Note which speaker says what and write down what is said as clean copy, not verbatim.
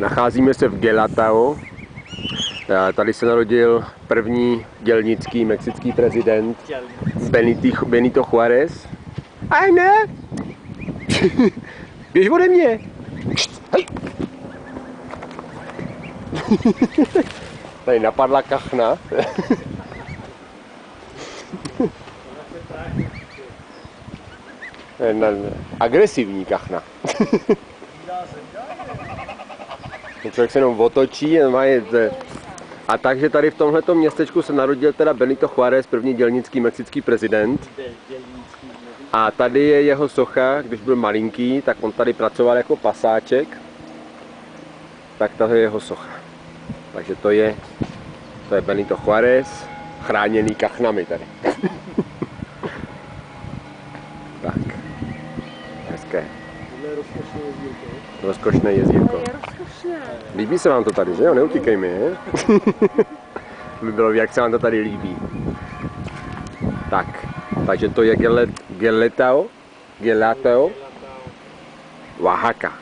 Speaker 1: Nacházíme se v Guelatao. Tady se narodil první dělnický mexický prezident Benito Juárez. Aj ne! Běž ode mě! Hej. Tady napadla kachna. Agresivní kachna. Člověk se jenom otočí a takže tady v tomhletom městečku se narodil teda Benito Juárez, první dělnický mexický prezident. A tady je jeho socha, když byl malinký, tak on tady pracoval jako pasáček. Tak tady je jeho socha. Takže to je Benito Juárez, chráněný kachnami tady. Tak, hezké. Rozkošné jezdírko. Líbí se vám to tady, že jo? Neutíkej mi, je? By bylo, jak se vám to tady líbí. Tak, takže to je Guelatao, Oaxaca.